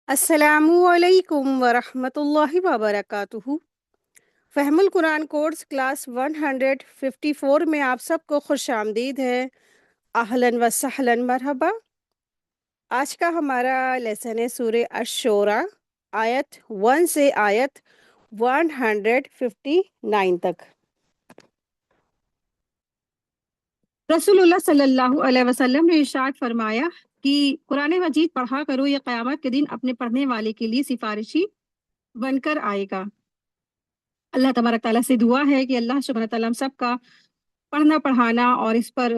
السلام علیکم ورحمۃ اللہ وبرکاتہ۔ فہم القرآن کورس کلاس 154 میں آپ سب کو خوش آمدید ہے۔ اہلاً و سہلاً مرحبا۔ آج کا ہمارا لیسن ہے سورہ الشورى آیت 1 سے آیت 159 تک۔ رسول اللہ صلی اللہ علیہ وسلم نے ارشاد فرمایا کہ قرآن مجید پڑھا کرو، یہ قیامت کے دن اپنے پڑھنے والے کے لیے سفارشی بن کر آئے گا۔ اللہ تبارک تعالیٰ سے دعا ہے کہ اللہ سبحانہ تعالیٰ ہم سب کا پڑھنا پڑھانا اور اس پر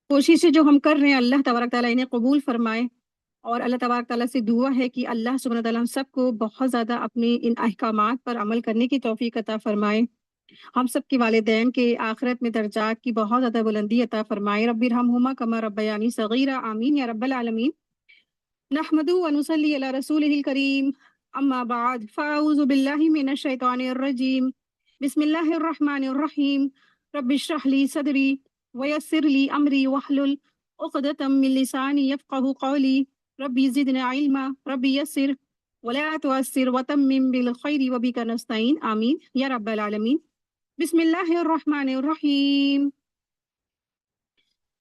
کوششیں جو ہم کر رہے ہیں اللہ تبارک تعالیٰ انہیں قبول فرمائے، اور اللہ تبارک تعالیٰ سے دعا ہے کہ اللہ سبحانہ تعالیٰ ہم سب کو بہت زیادہ اپنے ان احکامات پر عمل کرنے کی توفیق عطا فرمائے، ہم سب کے والدین کے آخرت میں درجات کی بہت زیادہ بلندی عطا فرمائے۔ رب ارحمہما کما ربیانی صغیرا، آمین یا رب العالمین۔ نحمد و نصلی علی رسولہ الکریم، اما بعد فاعوذ باللہ من الشیطان الرجیم، بسم اللہ الرحمن الرحیم۔ رب اشرح لی صدری ویسر لی امری واحلل عقدۃ من لسانی یفقہوا قولی، ربی زدنا علما، ربی یسر ولا تعسر وتمم بالخیر وبک نستعین، آمین یا رب العالمین۔ بسم اللہ الرحمن الرحیم۔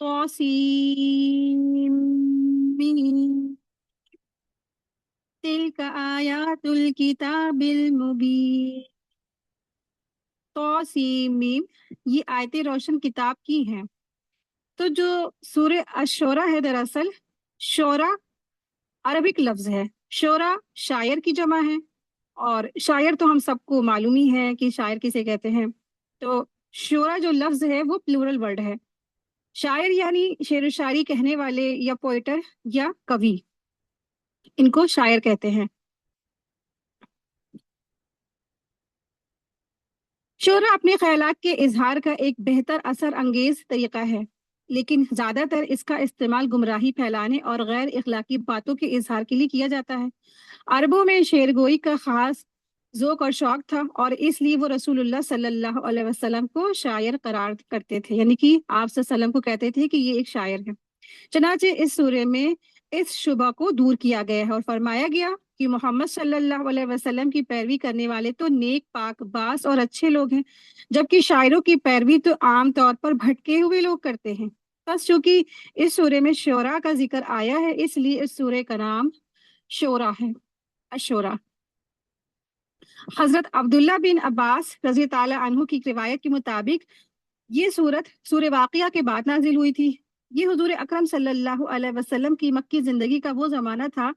طاسیم تلک آیات الکتاب المبین۔ طاسیم، یہ آیتیں روشن کتاب کی ہیں۔ تو جو سورہ الشورى ہے، دراصل شورا عربک لفظ ہے۔ شورا شاعر کی جمع ہے، اور شاعر تو ہم سب کو معلوم ہی ہے کہ شاعر کسے کہتے ہیں۔ تو شورا جو لفظ ہے وہ پلورل ورڈ ہے۔ شاعر یعنی شعر و شاعری کہنے والے یا پوئٹر یا کوی، ان کو شاعر کہتے ہیں۔ شعرا اپنے خیالات کے اظہار کا ایک بہتر اثر انگیز طریقہ ہے، لیکن زیادہ تر اس کا استعمال گمراہی پھیلانے اور غیر اخلاقی باتوں کے اظہار کے لیے کیا جاتا ہے۔ عربوں میں شعر گوئی کا خاص ذوق اور شوق تھا، اور اس لیے وہ رسول اللہ صلی اللہ علیہ وسلم کو شاعر قرار کرتے تھے، یعنی کہ آپ صلی اللہ علیہ وسلم کو کہتے تھے کہ یہ ایک شاعر ہے۔ چنانچہ اس سورے میں اس شبہ کو دور کیا گیا ہے اور فرمایا گیا کہ محمد صلی اللہ علیہ وسلم کی پیروی کرنے والے تو نیک پاک باس اور اچھے لوگ ہیں، جبکہ شاعروں کی پیروی تو عام طور پر بھٹکے ہوئے لوگ کرتے ہیں۔ بس چونکہ اس سورے میں شعراء کا ذکر آیا ہے، اس لیے اس سورے کا نام شورا ہے، الشورى۔ حضرت عبداللہ بن عباس رضی تعالی عنہ کی روایت کے مطابق یہ سورہ واقعہ کے بعد نازل ہوئی تھی۔ یہ حضور اکرم صلی اللہ علیہ وسلم کی مکی زندگی کا وہ زمانہ تھا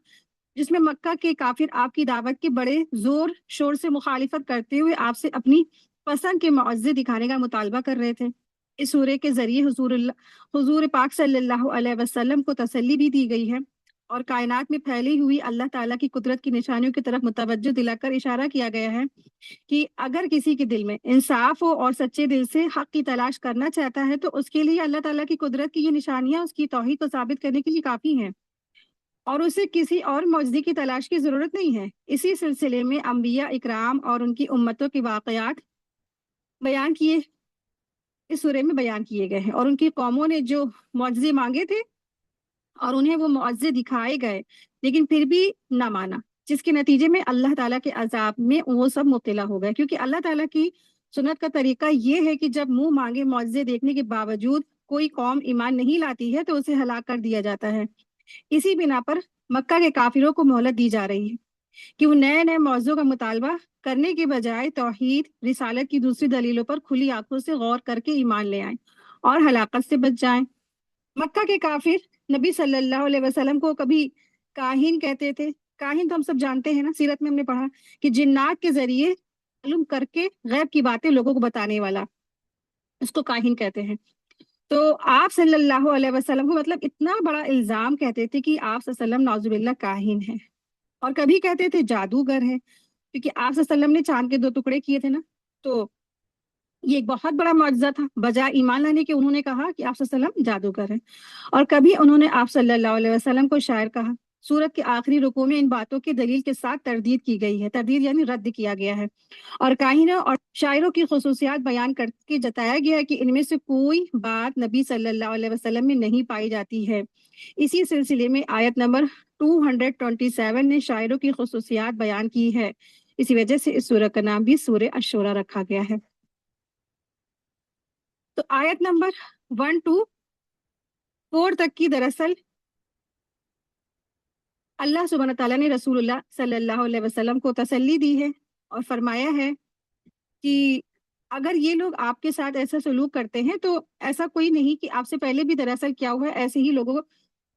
جس میں مکہ کے کافر آپ کی دعوت کے بڑے زور شور سے مخالفت کرتے ہوئے آپ سے اپنی پسند کے معجزے دکھانے کا مطالبہ کر رہے تھے۔ اس سورے کے ذریعے حضور پاک صلی اللہ علیہ وسلم کو تسلی بھی دی گئی ہے، اور کائنات میں پھیلی ہوئی اللہ تعالیٰ کی قدرت کی نشانیوں کی طرف متوجہ دلا کر اشارہ کیا گیا ہے کہ اگر کسی کے دل میں انصاف ہو اور سچے دل سے حق کی تلاش کرنا چاہتا ہے تو اس کے لیے اللہ تعالیٰ کی قدرت کی یہ نشانیاں اس کی توحید کو ثابت کرنے کے لیے کافی ہیں، اور اسے کسی اور معجزے کی تلاش کی ضرورت نہیں ہے۔ اسی سلسلے میں انبیاء اکرام اور ان کی امتوں کے واقعات اس سورے میں بیان کیے گئے ہیں، اور ان کی قوموں نے جو معجزے مانگے تھے اور انہیں وہ معجزے دکھائے گئے لیکن پھر بھی نہ مانا، جس کے نتیجے میں اللہ تعالیٰ کے عذاب میں وہ سب مبتلا ہو گئے، کیونکہ اللہ تعالیٰ کی سنت کا طریقہ یہ ہے کہ جب منہ مانگے معجزے دیکھنے کے باوجود کوئی قوم ایمان نہیں لاتی ہے تو اسے ہلاک کر دیا جاتا ہے۔ اسی بنا پر مکہ کے کافروں کو مہلت دی جا رہی ہے کہ وہ نئے نئے موضوع کا مطالبہ کرنے کے بجائے توحید رسالت کی دوسری دلیلوں پر کھلی آنکھوں سے غور کر کے ایمان لے آئیں اور ہلاکت سے بچ جائیں۔ مکہ کے کافر نبی صلی اللہ علیہ وسلم کو کبھی کاہن کہتے تھے۔ کاہن تو ہم سب جانتے ہیں نا، سیرت میں ہم نے پڑھا کہ جنات کے ذریعے معلوم کر کے غیب کی باتیں لوگوں کو بتانے والا، اس کو کاہن کہتے ہیں۔ تو آپ صلی اللہ علیہ وسلم کو مطلب اتنا بڑا الزام کہتے تھے کہ آپ صلی اللہ علیہ وسلم نعوذ باللہ کاہن ہے، اور کبھی کہتے تھے جادوگر ہے، کیونکہ آپ صلی اللہ علیہ وسلم نے چاند کے 2 ٹکڑے کیے تھے نا، تو یہ ایک بہت بڑا معجزہ تھا۔ بجائے ایمان لانے کے انہوں نے کہا کہ آپ صلی اللہ علیہ وسلم جادوگر ہیں، اور کبھی انہوں نے آپ صلی اللہ علیہ وسلم کو شاعر کہا۔ سورت کے آخری رکوع میں ان باتوں کی دلیل کے ساتھ تردید کی گئی ہے، تردید یعنی رد کیا گیا ہے، اور کاہنوں اور شاعروں کی خصوصیات بیان کر کے جتایا گیا ہے کہ ان میں سے کوئی بات نبی صلی اللہ علیہ وسلم میں نہیں پائی جاتی ہے۔ اسی سلسلے میں آیت نمبر 227 نے شاعروں کی خصوصیات بیان کی ہے، اسی وجہ سے اس سورہ کا نام بھی سورہ الشورى رکھا گیا ہے۔ تو آیت نمبر 1 to 4 تک کی دراصل اللہ سبحانہ تعالیٰ نے رسول اللہ صلی اللہ علیہ وسلم کو تسلی دی ہے اور فرمایا ہے کہ اگر یہ لوگ آپ کے ساتھ ایسا سلوک کرتے ہیں تو ایسا کوئی نہیں کہ آپ سے پہلے بھی دراصل کیا ہوا ہے، ایسے ہی لوگوں کو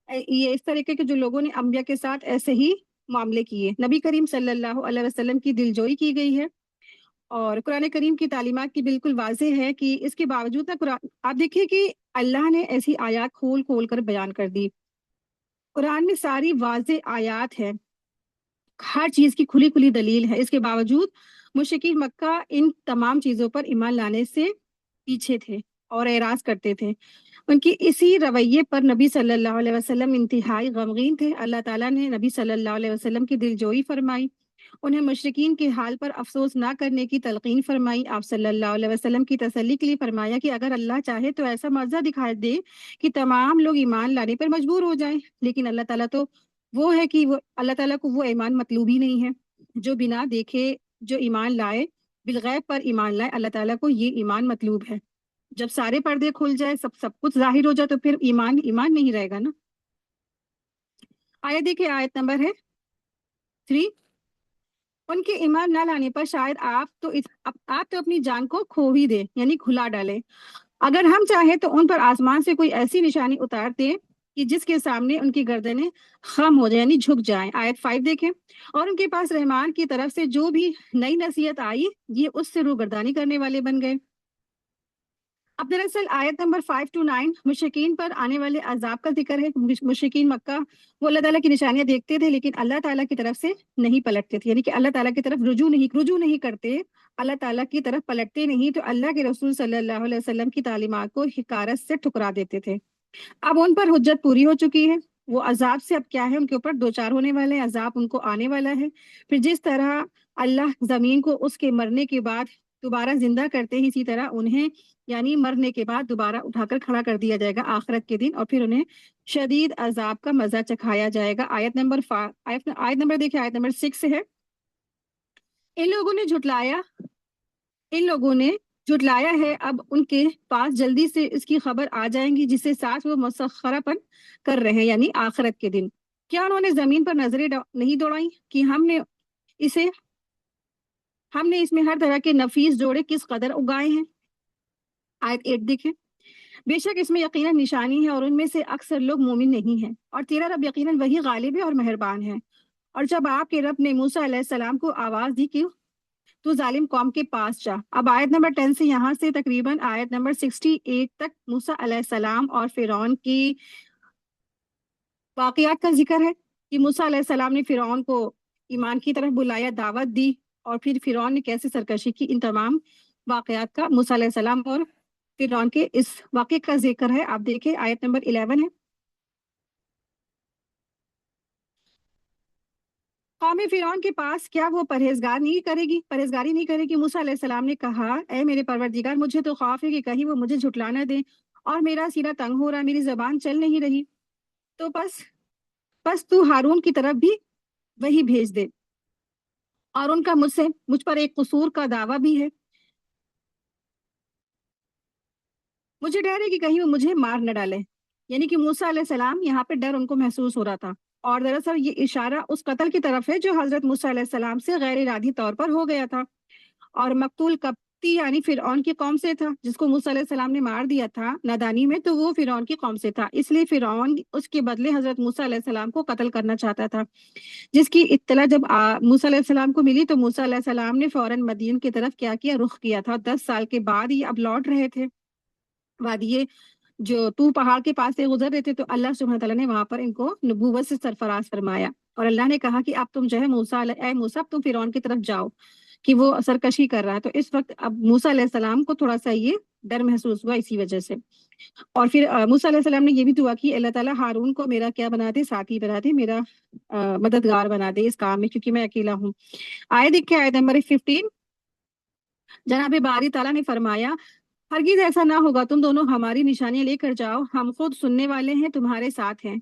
یہ اس طریقے کے جو لوگوں نے انبیاء کے ساتھ ایسے ہی معاملے کیے۔ نبی کریم صلی اللہ علیہ وسلم کی دلجوئی کی گئی ہے اور قرآن کریم کی تعلیمات کی بالکل واضح ہے کہ اس کے باوجود نہ قرآن آپ دیکھیے کہ اللہ نے ایسی آیات کھول کھول کر بیان کر دی۔ قرآن میں ساری واضح آیات ہے، ہر چیز کی کھلی کھلی دلیل ہے، اس کے باوجود مشرکین مکہ ان تمام چیزوں پر ایمان لانے سے پیچھے تھے اور اعراض کرتے تھے۔ ان کی اسی رویے پر نبی صلی اللہ علیہ وسلم انتہائی غمگین تھے۔ اللہ تعالیٰ نے نبی صلی اللہ علیہ وسلم کی دلجوئی فرمائی، انہیں مشرکین کے حال پر افسوس نہ کرنے کی تلقین فرمائی۔ آپ صلی اللہ علیہ وسلم کی تسلی کے لیے فرمایا کہ اگر اللہ چاہے تو ایسا معجزہ دکھا دے کہ تمام لوگ ایمان لانے پر مجبور ہو جائیں، لیکن اللہ تعالیٰ تو وہ ہے کہ وہ اللہ تعالیٰ کو وہ ایمان مطلوب ہی نہیں ہے۔ جو بنا دیکھے جو ایمان لائے، بالغیب پر ایمان لائے، اللہ تعالیٰ کو یہ ایمان مطلوب ہے۔ جب سارے پردے کھل جائے، سب کچھ ظاہر ہو جائے تو پھر ایمان نہیں رہے گا نا۔ آیت دیکھیں، آیت نمبر ہے 3۔ ان کے ایمان نہ لانے پر شاید آپ تو اپنی جان کو کھو ہی دیں، یعنی کھلا ڈالیں۔ اگر ہم چاہیں تو ان پر آسمان سے کوئی ایسی نشانی اتار دیں کہ جس کے سامنے ان کی گردنیں خم ہو جائیں، یعنی جھک جائیں۔ آیت 5 دیکھیں، اور ان کے پاس رحمان کی طرف سے جو بھی نئی نصیحت آئی، یہ اس سے روگردانی کرنے والے بن گئے۔ اب دراصل آیت نمبر 5 to 9 مشرکین پر آنے والے عذاب کا ذکر ہے۔ مشرکین مکہ وہ اللہ تعالیٰ کی نشانیاں دیکھتے تھے لیکن اللہ تعالیٰ کی طرف سے نہیں پلٹتے تھے، یعنی کہ اللہ تعالیٰ کی طرف رجوع نہیں کرتے، اللہ تعالیٰ کی طرف پلٹتے نہیں، تو اللہ کے رسول صلی اللہ علیہ وسلم کی تعلیمات کو حقارت سے ٹھکرا دیتے تھے۔ اب ان پر حجت پوری ہو چکی ہے، وہ عذاب سے اب کیا ہے، ان کے اوپر دو چار ہونے والے ہیں، عذاب ان کو آنے والا ہے۔ پھر جس طرح اللہ زمین کو اس کے مرنے کے بعد دوبارہ زندہ کرتے ہیں، اسی طرح انہیں یعنی مرنے کے بعد دوبارہ اٹھا کر کھڑا کر دیا جائے گا آخرت کے دن، اور پھر انہیں شدید عذاب کا مزہ چکھایا جائے گا۔ آیت نمبر دیکھیں، آیت نمبر 6 ہے، ان لوگوں نے جھٹلایا ہے، اب ان کے پاس جلدی سے اس کی خبر آ جائیں گی جسے ساتھ وہ مسخرہ پن کر رہے ہیں، یعنی آخرت کے دن۔ کیا انہوں نے زمین پر نظریں نہیں دوڑائیں کہ ہم نے اس میں ہر طرح کے نفیس جوڑے کس قدر اگائے ہیں۔ آیت 8 دیکھیں، بے شک اس میں یقیناً نشانی ہے اور ان میں سے اکثر لوگ مومن نہیں ہیں، اور تیرا رب یقیناً وہی غالب ہے اور مہربان ہے۔ اور جب آپ کے رب نے موسیٰ علیہ السلام کو آواز دی کہ تو ظالم قوم کے پاس جا۔ اب آیت نمبر 10 سے یہاں سے تقریباً آیت نمبر 68 تک موسیٰ علیہ السلام اور فرعون کی واقعات کا ذکر ہے کہ موسیٰ علیہ السلام نے فرعون کو ایمان کی طرف بلایا، دعوت دی، اور پھر فرعون نے کیسے سرکشی کی۔ ان تمام واقعات کا موسیٰ علیہ السلام اور فرعون کے اس واقعے کا ذکر ہے۔ آپ دیکھیں، آیت نمبر 11 ہے، قوم فرعون کے پاس کیا وہ پرہیزگاری نہیں کرے گی۔ موسیٰ علیہ السلام نے کہا، اے میرے پروردگار، مجھے تو خوف ہے کہ کہیں وہ مجھے جھٹلا نہ دیں، اور میرا سینہ تنگ ہو رہا، میری زبان چل نہیں رہی، تو بس تو ہارون کی طرف بھی وہی بھیج دے، اور ان کا مجھ پر ایک قصور کا دعویٰ بھی ہے، مجھے ڈر ہے کہ کہیں وہ مجھے مار نہ ڈالے۔ یعنی کہ موسیٰ علیہ السلام یہاں پہ ڈر ان کو محسوس ہو رہا تھا، اور دراصل یہ اشارہ اس قتل کی طرف ہے جو حضرت موسیٰ علیہ السلام سے غیر ارادی طور پر ہو گیا تھا، اور مقتول قبطی یعنی فرعون کی قوم سے تھا، جس کو موسیٰ علیہ السلام نے مار دیا تھا نادانی میں، تو وہ فرعون کی قوم سے تھا، اس لیے فرعون اس کے بدلے حضرت موسیٰ علیہ السلام کو قتل کرنا چاہتا تھا۔ جس کی اطلاع جب موسیٰ علیہ السلام کو ملی تو موسیٰ علیہ السلام نے فوراً مدین کی طرف کیا رخ کیا تھا۔ 10 سال کے بعد یہ اب لوٹ رہے تھے، وادی جو تو پہاڑ کے پاس سے گزر رہے تھے، تو اللہ سبحانہ تعالیٰ نے وہاں پر ان کو نبوت سے سرفراز فرمایا، اور اللہ نے کہا کہ اب تم جو ہے اے موسیٰ، اب تم فرعون کی طرف جاؤ کہ وہ سرکشی کر رہا ہے۔ تو اس وقت اب موسیٰ علیہ السلام کو تھوڑا سا یہ ڈر محسوس ہوا اسی وجہ سے، اور پھر موسیٰ علیہ السلام نے یہ بھی دعا کی، اللہ تعالیٰ ہارون کو میرا کیا بنا دے، ساتھی بنا دے، میرا مددگار بنا دے اس کام میں، کیونکہ میں اکیلا ہوں۔ آیت نمبر 15، جناب باری تعالیٰ نے فرمایا، ہرگز ایسا نہ ہوگا، تم دونوں ہماری نشانیاں لے کر جاؤ، ہم خود سننے والے ہیں، تمہارے ساتھ ہیں۔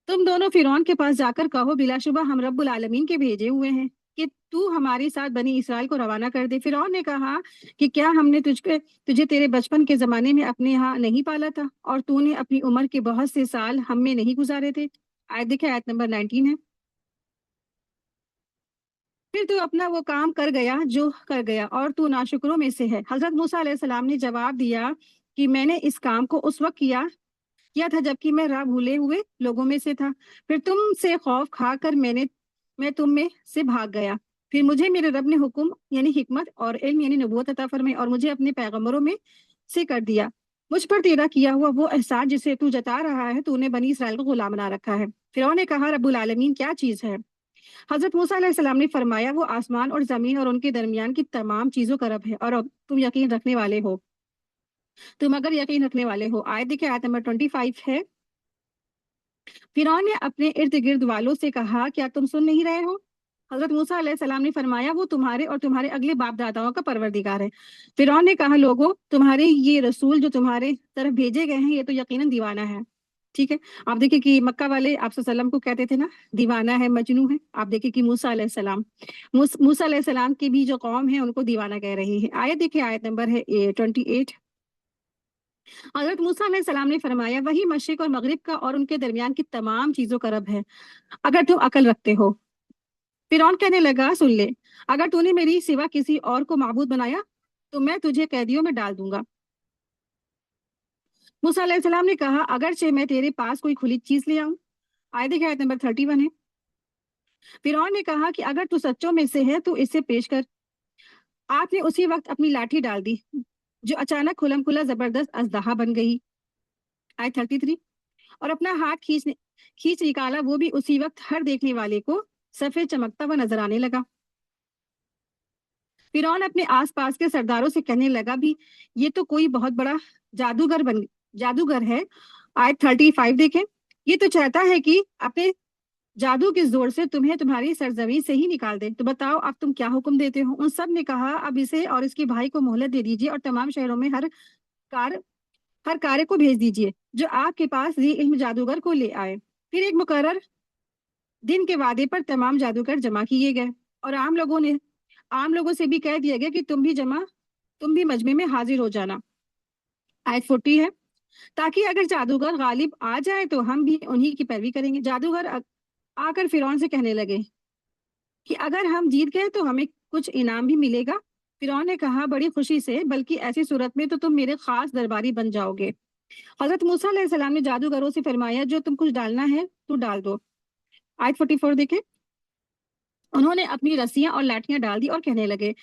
तुम दोनों फिरौन के पास जाकर कहो, बिलाशुबा हम रब्बुल आलमीन के भेजे हुए हैं कि तू हमारे साथ बनी इसराइल को रवाना कर दे। फिरौन ने कहा कि क्या हमने तुझे तेरे बचपन के जमाने में अपने यहाँ नहीं पाला था, और तूने अपनी उम्र के बहुत से साल हम में नहीं गुजारे थे। आयत देखे, आयत नंबर 19 है। फिर तू अपना वो काम कर गया जो कर गया, और तू नाशुक्रों में से है। हजरत मूसा अलैहिस्सलाम ने जवाब दिया कि मैंने इस काम को उस वक्त किया किया था जबकि मैं राह भूले हुए लोगों में से था। फिर तुम से खौफ खाकर मैं तुम में से भाग गया। फिर मुझे मेरे रब ने हुक्म यानी हिकमत और इल्म यानी नबूवत अता फरमाई, और मुझे अपने पैगंबरों में से कर दिया। मुझ पर तेरा किया हुआ वो एहसान जिसे तू जता रहा है, तूने बनी इसराइल को गुलाम बना रखा है। फिरौन ने कहा, रब्बुल आलमीन क्या चीज है? हजरत मूसा अलैहिस्सलाम ने फरमाया, वो आसमान और जमीन और उनके दरमियान की तमाम चीजों का रब है, और अब तुम अगर यकीन रखने वाले हो। आयत देखिए, आयत नंबर 25 है। फिरौन ने अपने इर्द गिर्द वालों से कहा, क्या तुम सुन नहीं रहे हो? हजरत मूसा अलैहिस्सलाम ने फरमाया, वो तुम्हारे और तुम्हारे अगले बाप दादाओं का परवरदिगार है। फिरौन ने कहा, लोगों, तुम्हारे ये रसूल जो तुम्हारे तरफ भेजे गए हैं, ये तो यकीनन दीवाना है। ठीक है। आप देखिए कि मक्का वाले आप सल्लम को कहते थे ना, दीवाना है, मजनू है। आप देखिए कि मूसा अलैहिस्सलाम की भी जो कौम है उनको दीवाना कह रही है। आयत देखिए, आयत नंबर है 28। हजरत मूसा अलैहिस्सलाम ने फरमाया, वही मशरिक और मगरिब का और उनके दरमियान की तमाम चीजों का रब है, अगर तुम अकल रखते हो। फिरौन कहने लगा, सुन ले, अगर तूने मेरी सिवा किसी और को माबूद बनाया तो मैं तुझे कैदियों में डाल दूंगा। मूसा अलैहिस्सलाम ने कहा, अगरचे मैं तेरे पास कोई खुली चीज ले आऊं। आयत देखिए, आयत नंबर 31 है। फिरौन ने कहा कि अगर तू सच्चों में से है तो इसे पेश कर। आपने उसी वक्त अपनी लाठी डाल दी, जो अचानक खुलम खुला जबरदस्त अजदहा बन गई। आयत 33। और अपना हाथ खींच निकाला, वो भी उसी वक्त हर देखने वाले को सफेद चमकता हुआ नजर आने लगा। फिरौन अपने आसपास के सरदारों से कहने लगा, भी ये तो कोई बहुत बड़ा जादूगर है। आयत 35 देखें। ये तो चाहता है कि अपने जादू के जोर से तुम्हें तुम्हारी सरजमी से ही निकाल दे। तो बताओ, अब तुम क्या हुक्म देते हो? उन सब ने कहा, अब इसे और इसके भाई को मोहलत दे दीजिए, और तमाम शहरों में कार हर कार्य को भेज दीजिए जो आपके पास ये इल्म जादूगर को ले आए। फिर एक मुकर्रर दिन के वादे पर तमाम जादूगर जमा किए गए, और आम लोगों से भी कह दिया गया कि तुम भी मजमे में हाजिर हो जाना। आयत 40 है। ताकि अगर जादूगर गालिब आ जाए तो हम भी उन्हीं की पैरवी करेंगे। जादूगर आकर फिरौन से कहने लगे कि अगर हम जीत गए तो हमें कुछ इनाम भी मिलेगा। फिरौन ने कहा, बड़ी खुशी से, बल्कि ऐसी सूरत में तो तुम मेरे खास दरबारी बन जाओगे। हजरत मूसा अलैहिस्सलाम ने जादूगरों से फरमाया, जो तुम कुछ डालना है तो डाल दो। आयत 44 देखे। उन्होंने अपनी रस्सियां और लाठियां डाल दी और कहने लगे,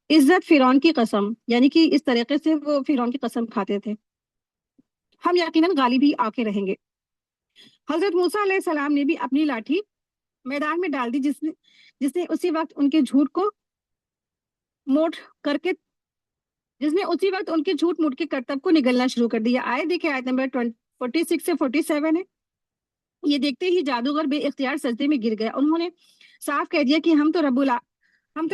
इज्जत फिरौन की कसम, यानी कि इस तरीके से वो फिरौन की कसम खाते थे, हम यकीनन गालिब ही आके रहेंगे। हजरत मूसा अलैहिस्सलाम ने भी अपनी लाठी मैदान में डाल दी, जिसने जिसने उसी वक्त उनके झूठ को मोट करके जिसने उसी वक्त उनके झूठ मूठ के करतब को निगलना शुरू कर दिया। आए देखिए, आयत नंबर 46 से 47 है। ये देखते ही जादूगर बे इख्तियार सजदे में गिर गया। उन्होंने साफ कह दिया कि हम तो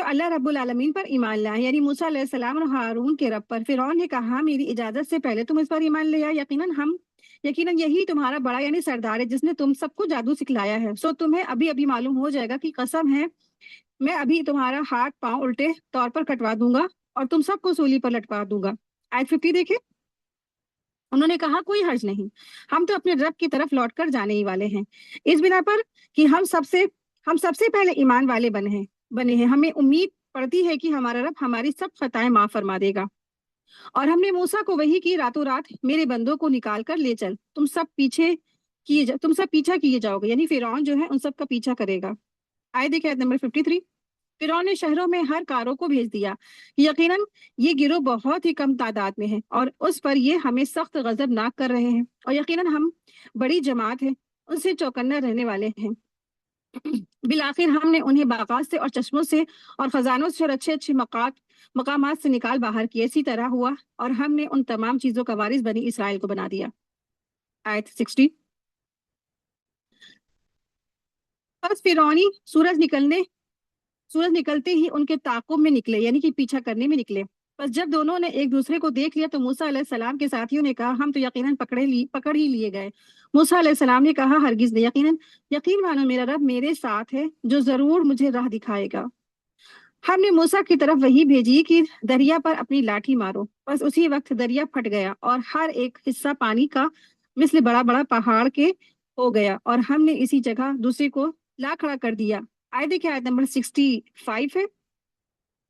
अल्लाह रब्बुल आलमीन पर ईमान लाए, यानी मूसा अलैहिस्सलाम और हारून के रब पर। फिरौन ने कहा, मेरी इजाजत से पहले तुम इस पर ईमान ले आए। यकीनन यही तुम्हारा बड़ा यानी सरदार है, जिसने तुम सबको जादू सिखलाया है। सो तुम्हें अभी अभी मालूम हो जाएगा कि कसम है, मैं अभी तुम्हारा हाथ पांव उल्टे तौर पर कटवा दूंगा और तुम सबको सूली पर लटका दूंगा। आयत 50 देखे। उन्होंने कहा, कोई हर्ज नहीं, हम तो अपने रब की तरफ लौटकर जाने ही वाले हैं, इस बिना पर कि हम सबसे पहले ईमान वाले बने हैं। हमें उम्मीद पड़ती है कि हमारा रब हमारी सब खताएं माफ फरमा देगा। और हमने मूसा को वही की, रातों रात मेरे बंदों को निकाल कर ले चल, तुम सब पीछा किए जाओगे, यानी फिरौन जो है उन सब का पीछा करेगा। आए देखिए, आयत नंबर 53। फिरौन ने शहरों में हर कारों को भेज दिया, यकीनन ये गिरोह बहुत ही कम तादाद में है, और उस पर ये हमें सख्त गजबनाक कर रहे हैं, और यकीनन हम बड़ी जमात है, उनसे चौकन्ना रहने वाले हैं। बिलाखिर हमने उन्हें बागात से और चश्मों से और खजानों से और अच्छे अच्छे मकामात से निकाल बाहर किया। इसी तरह हुआ, और हमने उन तमाम चीजों का वारिस बनी इसराइल को बना दिया। आयत 60। बस फिरौनी सूरज निकलते ही उनके ताकुब में निकले, यानी कि पीछा करने में निकले। बस जब दोनों ने एक दूसरे को देख लिया तो मूसा अलैहिस्सलाम के साथियों ने कहा, हम तो यकीनन पकड़ ही लिए गए। मूसा अलैहिस्सलाम ने कहा, हरगिज नहीं, यकीन मानो मेरा रब मेरे साथ है जो जरूर मुझे राह दिखाएगा। हमने मूसा की तरफ वही भेजी कि दरिया पर अपनी लाठी मारो। बस उसी वक्त दरिया फट गया और हर एक हिस्सा पानी का मिस्ल बड़ा बड़ा पहाड़ के हो गया, और हमने इसी जगह दूसरे को ला खड़ा कर दिया। आयत देखिए, आयत नंबर 65 है।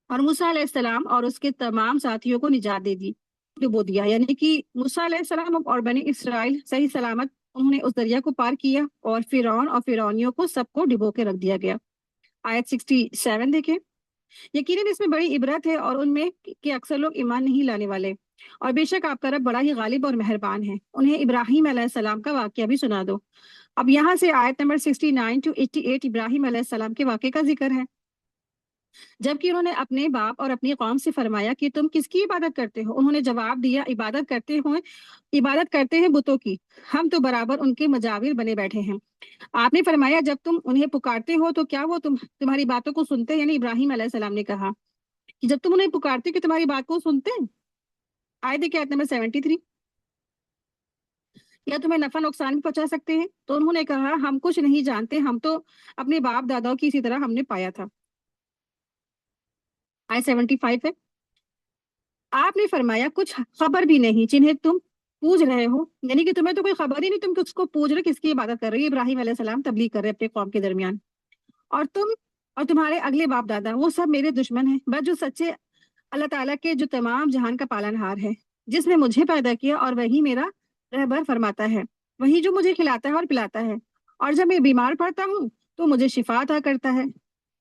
और मूसा अलैहिस्सलाम और उसके तमाम साथियों को निजात दे दी, डुबो दिया, यानी कि मूसा अलैहिस्सलाम और बनी इसराइल सही सलामत उन्होंने उस दरिया को पार किया, और फिरौन और फिरौनियों को सबको डुबो के रख दिया गया। आयत 67 देखें। यकीनन इसमें बड़ी इबरत है और उनमें कि अक्सर लोग ईमान नहीं लाने वाले। और बेशक आपका रब बड़ा ही गालिब और मेहरबान है। उन्हें इब्राहिम अलैहिस्सलाम का वाकया भी सुना दो। अब यहाँ से आयत नंबर 69 टू 88 इब्राहिम अलैहिस्सलाम के वाकये का जिक्र है। जबकि उन्होंने अपने बाप और अपनी कौम से फरमाया कि तुम किसकी इबादत करते हो? उन्होंने जवाब दिया, इबादत करते हैं बुतों की। हम तो बराबर उनके मजाविर बने बैठे हैं। आपने फरमाया, जब तुम उन्हें पुकारते हो तो क्या वो तुम्हारी बातों को सुनते हैं? यानी इब्राहिम अलैहिस्सलाम ने कहा कि जब तुम उन्हें पुकारते हो कि तुम्हारी बात को सुनते हैं। आयत देखिए, आयत नंबर 73। या तुम्हें नफा नुकसान भी पहुंचा सकते हैं? तो उन्होंने कहा, हम कुछ नहीं जानते, हम तो अपने बाप दादाओं की इसी तरह हमने पाया था। आयत 75 है। आपने फरमाया, कुछ खबर भी नहीं जिन्हें तुम पूज रहे हो, यानी कि तुम्हें तो कोई खबर ही नहीं, तुम किसको पूज रहे हो, किसकी इबादत कर रहे हो? इब्राहिम अलैहिस्सलाम तबलीग कर रहे हैं अपने कौम के दरमियान। और तुम और तुम्हारे अगले बाप दादा वो सब मेरे दुश्मन हैं, बस जो सच्चे अल्लाह ताला के जो तमाम जहान का पालनहार है, जिसने मुझे पैदा किया और वही मेरा रहबर फरमाता है, वही जो मुझे खिलाता है और पिलाता है, और जब मैं बीमार पड़ता हूँ तो मुझे शिफा अता करता है।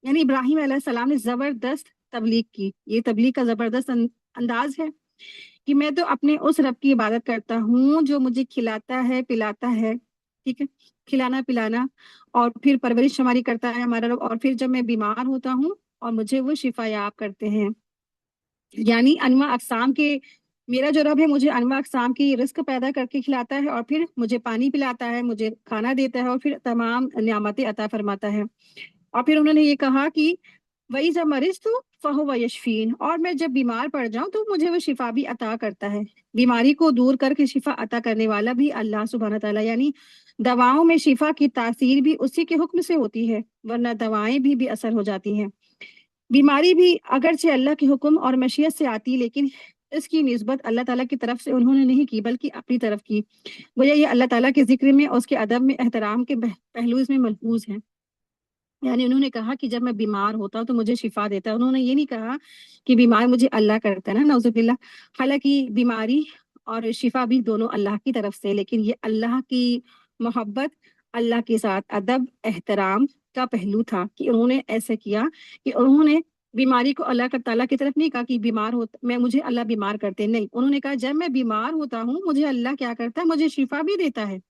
यानी इब्राहिम अलैहिस्सलाम ने जबरदस्त तबलीग की। ये तबलीग का जबरदस्त अंदाज है कि मैं तो अपने उस रब की इबादत करता हूँ जो मुझे खिलाता है पिलाता है। ठीक है, खिलाना पिलाना, और फिर परवरिश हमारी करता है हमारा रब, और फिर जब मैं बीमार होता हूँ और मुझे वो शिफा याब करते हैं। यानी अनवा अकसाम के, मेरा जो रब है मुझे अनवा अकसाम की रिस्क पैदा करके खिलाता है, और फिर मुझे पानी पिलाता है, मुझे खाना देता है, और फिर तमाम नियामतें अता फरमाता है। और फिर उन्होंने ये कहा कि वही जब मरीज तो फहुव यशफीन, और मैं जब बीमार पड़ जाऊं तो मुझे वो शिफा भी अता करता है। बीमारी को दूर करके शिफा अता करने वाला भी अल्लाह सुब्हान तआला। यानी दवाओं में शिफा की तासीर भी उसी के हुक्म से होती है, वरना दवाएं भी बेअसर हो जाती हैं। बीमारी भी अगरचे अल्लाह के हुक्म और मशीयत से आती, लेकिन इसकी निस्बत अल्लाह ताला की तरफ से उन्होंने नहीं की बल्कि अपनी तरफ की। गोया ये अल्लाह ताला के जिक्र में और उसके अदब में एहतराम के पहलू इसमें मलहूज हैं। यानी उन्होंने कहा कि जब मैं बीमार होता हूँ तो मुझे शिफा देता है। उन्होंने ये नहीं कहा कि बीमार मुझे अल्लाह करता है ना, नौजुबिल्ला। हालांकि बीमारी और शिफा भी दोनों अल्लाह की तरफ से, लेकिन ये अल्लाह की मोहब्बत, अल्लाह के साथ अदब एहतराम का पहलू था कि उन्होंने ऐसे किया कि उन्होंने बीमारी को अल्लाह का ताला की तरफ नहीं कहा कि बीमार हो मैं मुझे अल्लाह बीमार करते, नहीं, उन्होंने कहा जब मैं बीमार होता हूँ मुझे अल्लाह क्या करता है, मुझे शिफा भी देता है।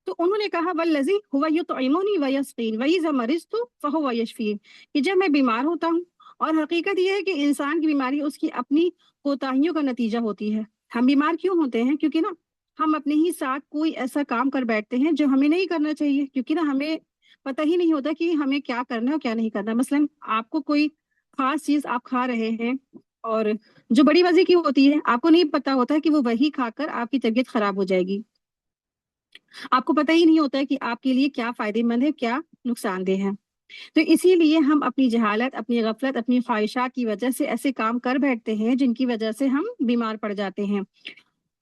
तो उन्होंने कहा, वल्लजी हुवा युतइमुनी व यस्कीन व इज़ा मरिज़तु फहुवा यशफीन, कि जब मैं बीमार होता हूँ, और हकीकत यह है कि इंसान की बीमारी उसकी अपनी कोताहियों का नतीजा होती है। हम बीमार क्यों होते हैं? क्योंकि ना हम अपने ही साथ कोई ऐसा काम कर बैठते हैं जो हमें नहीं करना चाहिए, क्योंकि ना हमें पता ही नहीं होता कि हमें क्या करना है और क्या नहीं करना। मसलन आपको कोई खास चीज आप खा रहे हैं, और जो बड़ी मजे की होती है, आपको नहीं पता होता है कि वो वही खाकर आपकी तबीयत खराब हो जाएगी। आपको पता ही नहीं होता है कि आपके लिए क्या फायदेमंद है, क्या नुकसानदेह है। तो इसीलिए हम अपनी जहालत, अपनी गफलत, अपनी ख्वाहिशात की वजह से ऐसे काम कर बैठते हैं जिनकी वजह से हम बीमार पड़ जाते हैं।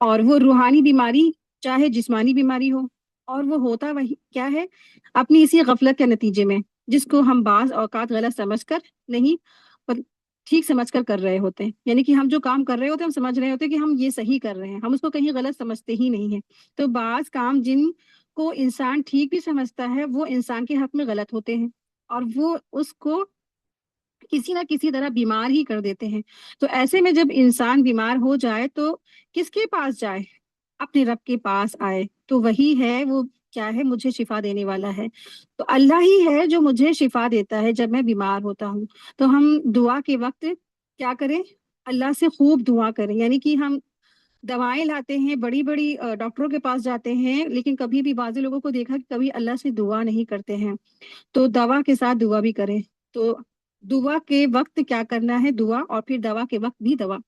और वो रूहानी बीमारी चाहे जिस्मानी बीमारी हो, और वो होता वही क्या है, अपनी इसी गफलत के नतीजे में, जिसको हम बाज औकात गलत समझकर नहीं पर ठीक समझकर कर रहे होते हैं। यानी कि हम जो काम कर रहे होते हैं हम समझ रहे होते हैं कि हम ये सही कर रहे हैं, हम उसको कहीं गलत समझते ही नहीं है। तो बाज काम जिन को इंसान ठीक भी समझता है वो इंसान के हक में गलत होते हैं, और वो उसको किसी ना किसी तरह बीमार ही कर देते हैं। तो ऐसे में जब इंसान बीमार हो जाए तो किसके पास जाए? अपने रब के पास आए, तो वही है वो क्या है, मुझे शिफा देने वाला है। तो अल्लाह ही है जो मुझे शिफा देता है जब मैं बीमार होता हूँ। तो हम दुआ के वक्त क्या करें? अल्लाह से खूब दुआ करें, यानी कि हम दवाएं लाते हैं, बड़ी बड़ी डॉक्टरों के पास जाते हैं, लेकिन कभी भी बाज़ लोगों को देखा कि कभी अल्लाह से दुआ नहीं करते हैं। तो दवा के साथ दुआ भी करें। तो दुआ के वक्त क्या करना है, दुआ, और फिर दवा के वक्त भी दवा।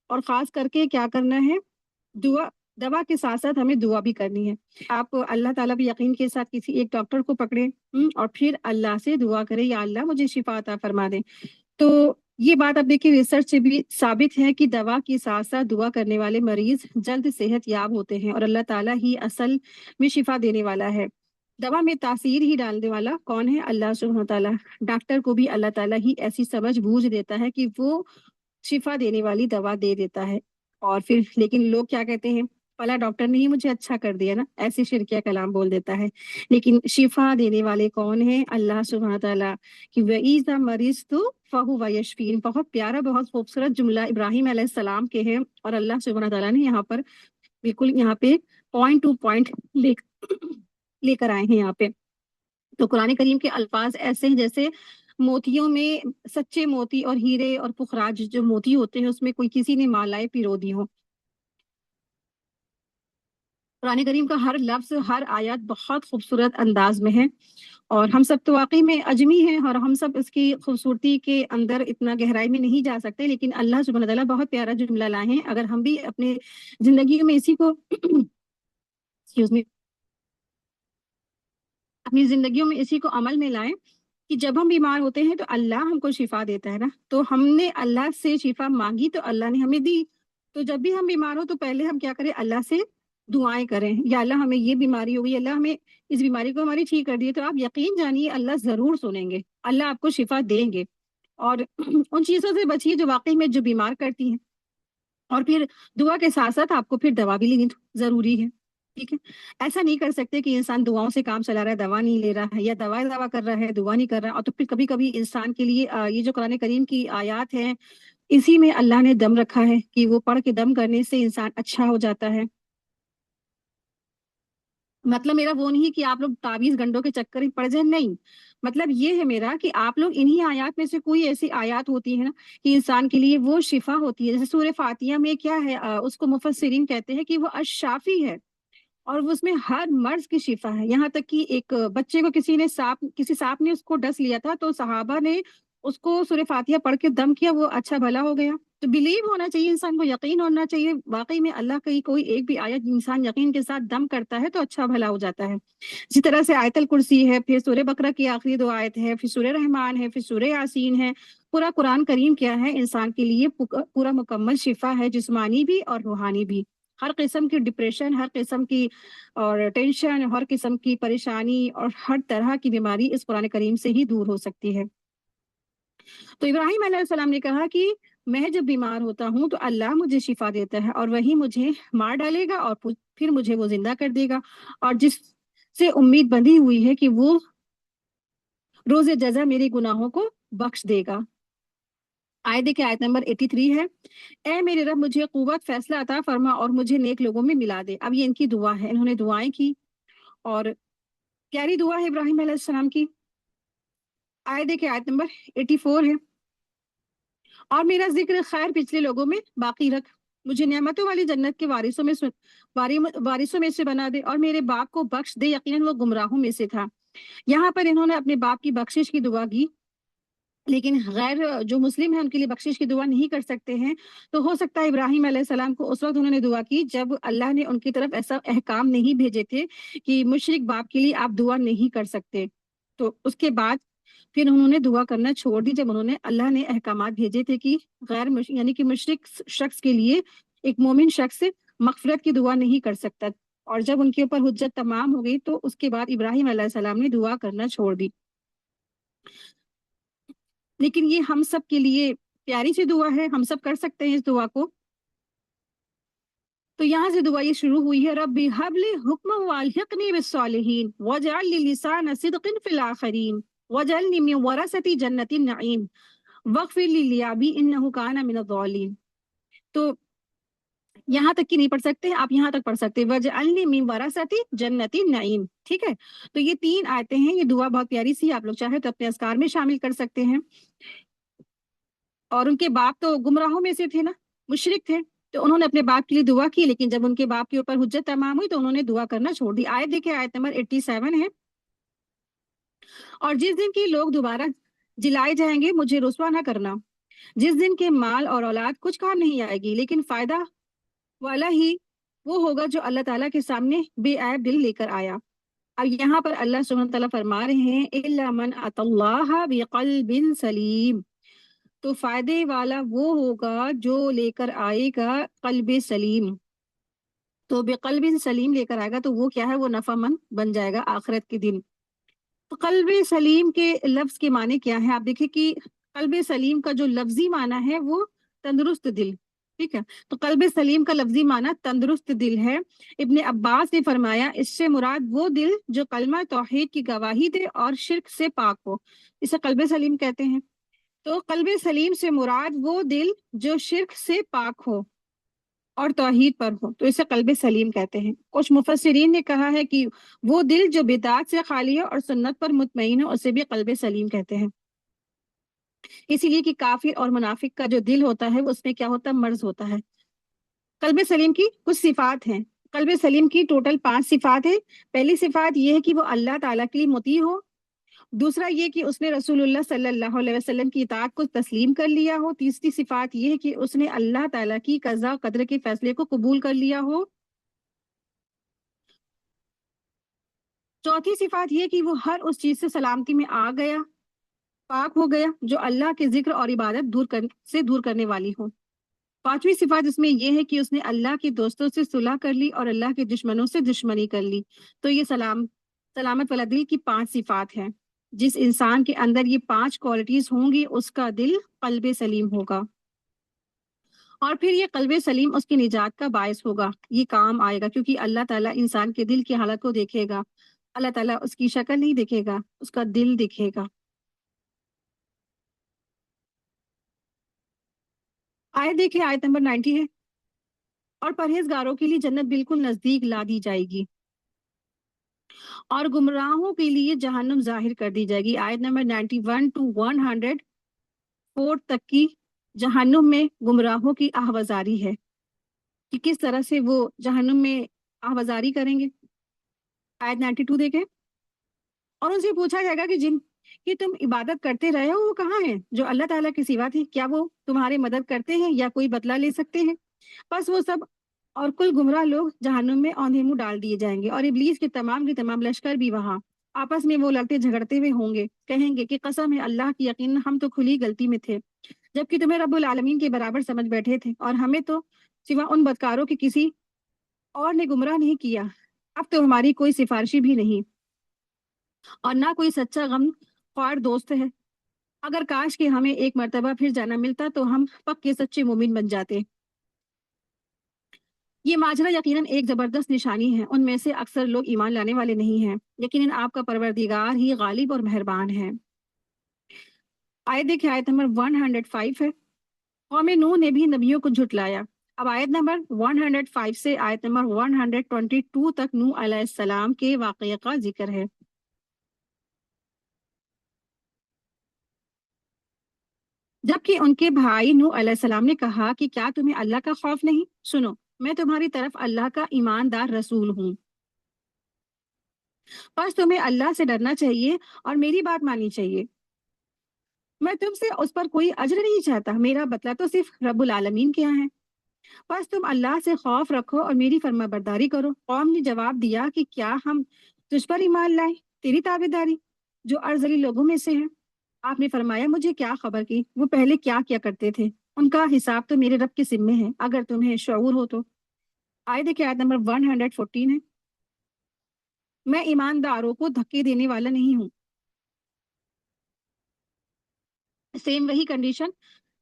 और खास करके क्या करना है, दुआ, दवा के साथ साथ हमें दुआ भी करनी है। आप अल्लाह ताला पे यकीन के साथ किसी एक डॉक्टर को पकड़े, और फिर अल्लाह से दुआ करें, या अल्लाह मुझे शिफा अता फरमा दे। तो ये बात अब देखिए रिसर्च से भी साबित है कि दवा के साथ साथ दुआ करने वाले मरीज जल्द सेहत याब होते हैं, और अल्लाह ताला ही असल में शिफा देने वाला है। दवा में तासीर ही डालने वाला कौन है? अल्लाह सुब्हान ताला। डॉक्टर को भी अल्लाह ताला ही ऐसी समझ बूझ देता है कि वो शिफा देने वाली दवा दे देता है। और फिर लेकिन लोग क्या कहते हैं, फला डॉक्टर ने ही मुझे अच्छा कर दिया ना, ऐसे शिरकिया कलाम बोल देता है। लेकिन शिफा देने वाले कौन है? अल्लाह सुब्हान ताला। कि वईज़ा मरीज़तु फहुव यशफीन, बहुत प्यारा बहुत खूबसूरत जुमला इब्राहिम अलैहिस्सलाम के हैं, और अल्लाह सुब्हान ताला ने यहाँ पर बिल्कुल यहाँ पे पॉइंट टू पॉइंट ले लेकर आए हैं यहाँ पे। तो कुरान करीम के अल्फाज ऐसे हैं जैसे मोतियों में, सच्चे मोती और हीरे और पुखराज जो मोती होते हैं उसमें कोई किसी ने मालाएं पिरो दी हो। कुरान करीम का हर लफ्ज हर आयत बहुत खूबसूरत अंदाज में है, और हम सब तो वाकई में अजमी हैं, और हम सब इसकी खूबसूरती के अंदर इतना गहराई में नहीं जा सकते, लेकिन अल्लाह सुब्हान तआला बहुत प्यारा जुमला लाए हैं। अगर हम भी अपने जिंदगी में इसी को एक्सक्यूज मी, अपनी जिंदगियों में इसी को अमल में लाएं कि जब हम बीमार होते हैं तो अल्लाह हमको शिफा देता है ना, तो हमने अल्लाह से शिफा मांगी तो अल्लाह ने हमें दी। तो जब भी हम बीमार हो तो पहले हम क्या करें, अल्लाह से दुआएं करें, या अल्लाह हमें ये बीमारी हो गई, अल्लाह हमें इस बीमारी को हमारी ठीक कर दी है, तो आप यकीन जानिए अल्लाह जरूर सुनेंगे, अल्लाह आपको शिफा देंगे। और उन चीजों से बचिए जो वाकई में जो बीमार करती हैं, और फिर दुआ के साथ साथ आपको फिर दवा भी लेनी जरूरी है। ठीक है, ऐसा नहीं कर सकते कि इंसान दुआओं से काम चला रहा है, दवा नहीं ले रहा है, या दवा कर रहा है दुआ नहीं कर रहा है। और तो फिर कभी कभी इंसान के लिए ये जो कुरान करीम की आयत है, इसी में अल्लाह ने दम रखा है कि वो पढ़ के दम करने से इंसान अच्छा हो जाता है। मतलब मेरा वो नहीं कि आप लोग ताबीज गंडों के चक्कर में पड़ जाए, नहीं। मतलब ये है मेरा कि आप लोग इन्हीं आयत में से कोई ऐसी आयत होती है ना कि इंसान के लिए वो शिफा होती है। जैसे सूरह फातिहा में क्या है, उसको मुफस्सिरीन कहते हैं कि वो अश-शाफी है, और वो उसमें हर मर्ज की शिफा है। यहाँ तक कि एक बच्चे को किसी सांप ने उसको डस लिया था, तो सहाबा ने उसको सूरह फातिहा पढ़ के दम किया, वो अच्छा भला हो गया। तो बिलीव होना चाहिए, इंसान को यकीन होना चाहिए वाकई में अल्लाह की कोई एक भी आयत इंसान यकीन के साथ दम करता है तो अच्छा भला हो जाता है। इसी तरह से आयतल कुर्सी है, फिर सूरह बकरा की आखिरी दो आयत है, फिर सूरह रहमान है, फिर सूरह यासीन है। पूरा कुरान करीम क्या है, इंसान के लिए पूरा मुकम्मल शिफा है, जिस्मानी भी और रूहानी भी। हर किस्म की डिप्रेशन, हर किस्म की और टेंशन, हर किस्म की परेशानी और हर तरह की बीमारी इस कुरान करीम से ही दूर हो सकती है। तो इब्राहिम अलैहिस्सलाम ने कहा कि मैं जब बीमार होता हूँ तो अल्लाह मुझे शिफा देता है, और वही मुझे मार डालेगा और फिर मुझे वो जिंदा कर देगा, और जिससे उम्मीद बंधी हुई है कि वो रोजे जजा मेरे गुनाहों को बख्श देगा। आयत देखिए, आयत नंबर 83 है। ए मेरे रब, मुझे कुव्वत फैसला अता फरमा और मुझे नेक लोगों में मिला दे। अब ये इनकी दुआ है, इन्होंने दुआएं की, और प्यारी दुआ है इब्राहिम अलैहिस्सलाम की। आयत देखिए, आयत नंबर 84 है। और मेरा जिक्र खैर पिछले लोगों में बाकी रख, मुझे नेमतों वाली जन्नत के वारिसों में से बना दे, और मेरे बाप को बख्श दे, यकीनन वो गुमराहों में से था। यहाँ पर इन्होंने अपने बाप की बख्शिश की दुआ की, लेकिन गैर जो मुस्लिम है उनके लिए बख्शिश की दुआ नहीं कर सकते हैं। तो हो सकता है इब्राहिम अलैहिस्सलाम को उस वक्त उन्होंने दुआ की जब अल्लाह ने उनकी तरफ ऐसा अहकाम नहीं भेजे थे कि मुशरिक बाप के लिए आप दुआ नहीं कर सकते। तो उसके बाद फिर उन्होंने दुआ करना छोड़ दी, जब उन्होंने अल्लाह ने अहकामात भेजे थे कि यानी कि मुशरिक शख्स के लिए एक मोमिन शख्स मगफिरत की दुआ नहीं कर सकता। और जब उनके ऊपर हुज्जत तमाम हो गई तो उसके बाद इब्राहिम अलैहिस्सलाम ने दुआ करना छोड़ दी। लेकिन ये हम सब के लिए प्यारी सी दुआ है, हम सब कर सकते हैं इस दुआ को। तो यहाँ से दुआ ये शुरू हुई है, रब्बी हबली हुक्म वाल्हिकनी बिस्सालिहीन वजअल ली लिसाना सिद्किन फिल आखिरीन वजअलनी मिन वरसती जन्नतिन नईम वगफिर ली लिअबी इन्नहु काना मिनज़-ज़ालिमीन। तो यहाँ तक की नहीं पढ़ सकते, आप यहाँ तक पढ़ सकते हैं, वजअलनी मिन वरसती जन्नतिन नईम। ठीक है, तो ये 3 आयतें हैं, ये दुआ बहुत प्यारी सी, आप लोग चाहे तो अपने अज़कार में शामिल कर सकते हैं। और उनके बाप तो गुमराहों में से थे ना, मुशरिक थे, तो उन्होंने अपने बाप के लिए दुआ की, लेकिन जब उनके बाप के ऊपर हुज्जत तमाम हुई तो उन्होंने दुआ करना छोड़ दी। आयत देखिए, आयत नंबर 87 है। और जिस दिन के लोग दोबारा जिलाए जाएंगे मुझे रुसवा ना करना, जिस दिन के माल और औलाद कुछ काम नहीं आएगी, लेकिन फायदा वाला ही वो होगा जो अल्लाह ताला के सामने बेऐब दिल लेकर आया। अब यहाँ पर अल्लाह सुब्हानहू तआला फरमा रहे हैं, इल्ला मन अतल्लाह बिक़ल्बिन सलीम, तो फायदे वाला वो होगा जो लेकर आएगा कल्ब सलीम। तो बेकल्बिन सलीम लेकर आएगा तो वो क्या है, वो नफामंद बन जाएगा आखिरत के दिन। तो कल्ब सलीम के लफ्ज के माने क्या है, आप देखिए कि कल्ब सलीम का जो लफ्जी माना है वो तंदुरुस्त दिल। ठीक है, तो कल्ब सलीम का लफ्जी माना तंदुरुस्त दिल है। इब्ने अब्बास ने फरमाया इससे मुराद वो दिल जो कलमा तौहीद की गवाही दे और शिर्क से पाक हो, इसे कल्ब सलीम कहते हैं। तो कल्ब सलीम से मुराद वो दिल जो शिर्क से पाक हो और तौहीद पर हो, तो इसे कल्ब सलीम कहते हैं। कुछ मुफस्सिरीन ने कहा है कि वो दिल जो बिदात से खाली है और सुन्नत पर मुतमईन है उसे भी कल्ब सलीम कहते हैं। इसीलिए कि काफिर और मुनाफिक का जो दिल होता है उसमें क्या होता है, मर्ज होता है। कल्ब सलीम की कुछ सिफात हैं। कल्ब सलीम की टोटल 5 सिफात है। पहली सिफात ये है कि वो अल्लाह ताला के लिए मुती हो। दूसरा ये कि उसने रसूलुल्लाह सल्लल्लाहु अलैहि वसल्लम की इताअत को तस्लीम कर लिया हो। तीसरी सिफात ये है कि उसने अल्लाह ताला की कज़ा कदर के फैसले को कबूल कर लिया हो। चौथी सिफात ये कि वो हर उस चीज से सलामती में आ गया, पाक हो गया जो अल्लाह के जिक्र और इबादत दूर करने वाली हो। पांचवी सिफात इसमें यह है कि उसने अल्लाह के दोस्तों से सुलह कर ली और अल्लाह के दुश्मनों से दुश्मनी कर ली। तो ये सलामत वाला दिल की 5 सिफात है। जिस इंसान के अंदर ये 5 क्वालिटीज होंगी उसका दिल कल्बे सलीम होगा, और फिर ये कल्बे सलीम उसकी निजात का बायस होगा, ये काम आएगा, क्योंकि अल्लाह ताला इंसान के दिल की हालत को देखेगा। अल्लाह ताला उसकी शक्ल नहीं देखेगा, उसका दिल देखेगा। आयत देखिए, आयत नंबर 90 है। और परहेजगारों के लिए जन्नत बिल्कुल नजदीक ला दी जाएगी और गुमराहों के लिए जहन्नुम जाहिर कर दी जाएगी। आयत नंबर 91 टू 104 तक की जहन्नुम में गुमराहों की आहवजारी है कि किस तरह से वो जहन्नुम में आहवजारी करेंगे। आयत 92 देखें। और उनसे पूछा जाएगा कि जिन कि तुम इबादत करते रहे हो वो कहाँ हैं जो अल्लाह ताला के सिवा थे, क्या वो तुम्हारी मदद करते हैं या कोई बदला ले सकते हैं। बस वो सब और कुल गुमराह लोग जहन्नुम में औंधे मुंह डाल दिए जाएंगे और इब्लीस के तमाम लश्कर भी वहां आपस में वो लड़ते झगड़ते हुए होंगे। कहेंगे कि कसम है अल्लाह की, यकीन हम तो खुली गलती में थे, जबकि तुम्हें रब्बुल आलमीन के बराबर समझ बैठे थे और हमें तो सिवा उन बदकारों के किसी और ने गुमराह नहीं किया। अब तो हमारी कोई सिफारिशी भी नहीं और ना कोई सच्चा गम ख्वार दोस्त है। अगर काश कि हमें एक मर्तबा फिर जाना मिलता तो हम पक्के सच्चे मोमिन बन जाते। ये माजरा यकीनन एक जबरदस्त निशानी है, उनमें से अक्सर लोग ईमान लाने वाले नहीं हैं। यकीनन आपका परवरदिगार ही गालिब और मेहरबान है। आयत देखिए, आयत नंबर 105 है। कौम नूह ने भी नबियों को झुटलाया। अब आयत नंबर 105 से आयत नंबर 122 तक नूह अलैहिस्सलाम के वाक़ये का जिक्र है। जबकि उनके भाई नूह अलैहिस्सलाम ने कहा कि क्या तुम्हें अल्लाह का खौफ नहीं, सुनो मैं तुम्हारी तरफ अल्लाह का ईमानदार रसूल हूँ, बस तुम्हें अल्लाह से डरना चाहिए और मेरी बात माननी चाहिए। मैं तुमसे उस पर कोई अजर नहीं चाहता, मेरा बदला तो सिर्फ रब्बुल आलमीन के यहाँ है। बस तुम अल्लाह से खौफ रखो और मेरी फर्माबरदारी करो। कौम ने जवाब दिया कि क्या हम तुझ पर ईमान लाए, तेरी ताबेदारी जो अर्जली लोगों में से है। आपने फरमाया मुझे क्या खबर की वो पहले क्या किया करते थे, उनका हिसाब तो मेरे रब के जिम्मे है, अगर तुम्हें शऊर हो तो। आयत देखिए, आयत नंबर 114 है। मैं ईमानदारों को धक्के देने वाला नहीं हूँ। सेम वही कंडीशन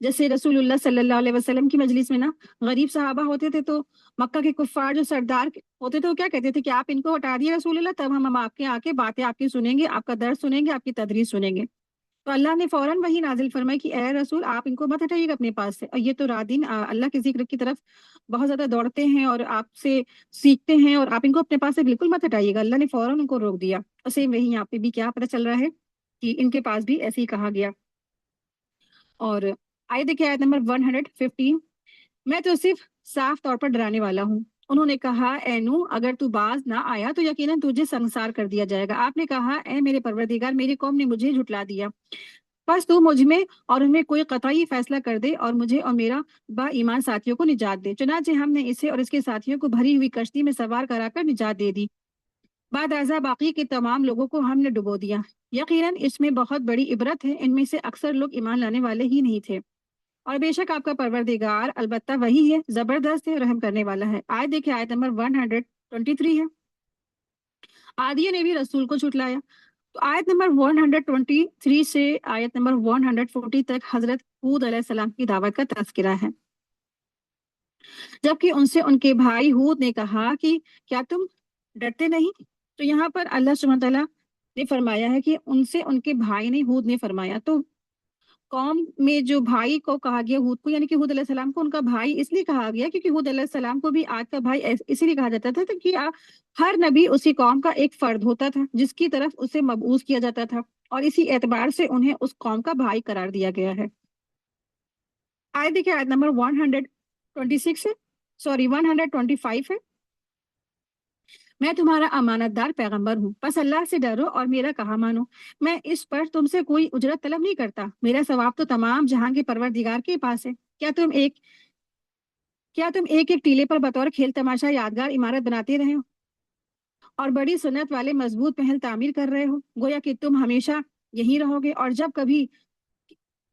जैसे रसूलुल्लाह सल्लल्लाहु अलैहि वसल्लम की मजलिस में ना गरीब सहाबा होते थे, तो मक्का के कुफ्फार जो सरदार होते थे वो क्या कहते थे कि आप इनको हटा दिए रसूलुल्लाह, तब हम आपके आके बातें आपकी सुनेंगे, आपका दर्द सुनेंगे, आपकी तदरीस सुनेंगे। तो अल्लाह ने फौरन वही नाजिल फरमाई कि ए रसूल आप इनको मत हटाइएगा अपने पास से, और ये तो रात दिन अल्लाह के जिक्र की तरफ बहुत ज्यादा दौड़ते हैं और आपसे सीखते हैं, और आप इनको अपने पास से बिल्कुल मत हटाइएगा। अल्लाह ने फौरन उनको रोक दिया। और सेम वही यहाँ पे भी क्या पता चल रहा है कि इनके पास भी ऐसे ही कहा गया। और आइए देखिए आयत नंबर 115। मैं तो सिर्फ साफ तौर पर डराने वाला हूँ। उन्होंने कहा, ए नूह, अगर तू बाज ना आया तो यकीनन तुझे संसार कर दिया जाएगा। आपने कहा, ए मेरे परवरदिगार, मेरी कौम ने मुझे झुटला दिया, बस तू मुझ में और उनमें कोई कतई फैसला कर दे और मुझे और मेरा बा ईमान साथियों को निजात दे। चुनाचे हमने इसे और इसके साथियों को भरी हुई कश्ती में सवार कराकर निजात दे दी। बाद आजा बाकी के तमाम लोगों को हमने डुबो दिया। यकीनन इसमें बहुत बड़ी इबरत है, इनमें से अक्सर लोग ईमान लाने वाले ही नहीं थे। और बेशक आपका परवरदिगार अलबत्ता वही है, जबरदस्त है, रहम करने वाला है। आयत देखिए, आयत नंबर 123 है। आदियों ने भी रसूल को झुटलाया। तो आयत नंबर 123 से आयत नंबर 140 तक हजरत हूद अलैहिस्सलाम की दावत का तज़किरा है। जबकि उनसे उनके भाई हूद ने कहा कि क्या तुम डरते नहीं। तो यहाँ पर अल्लाह सुब्हानहू व तआला ने फरमाया है कि उनसे उनके भाई ने, हूद ने फरमाया। तो कौम में जो भाई को कहा गया हूद को, यानी कि हूद अलैहिस्सलाम को उनका भाई इसलिए कहा गया क्योंकि हूद अलैहिस्सलाम को भी आद का भाई इसीलिए कहा जाता था कि हर नबी उसी कौम का एक फर्द होता था जिसकी तरफ उसे मबऊस किया जाता था, और इसी एतबार से उन्हें उस कौम का भाई करार दिया गया है। आयत देखिए, आयत नंबर 126 है, सॉरी 125 है। मैं तुम्हारा अमानतदार पैगंबर हूँ, बस अल्लाह से डरो और मेरा कहा मानो। मैं इस पर तुमसे कोई उजरत तलब नहीं करता, मेरा सवाब तो तमाम जहां के परवरदिगार के पास है। क्या तुम एक एक टीले पर बतौर खेल तमाशा यादगार इमारत बनाते रहे हो और बड़ी सुन्नत वाले मजबूत महल तामीर कर रहे हो, गोया कि तुम हमेशा यहीं रहोगे,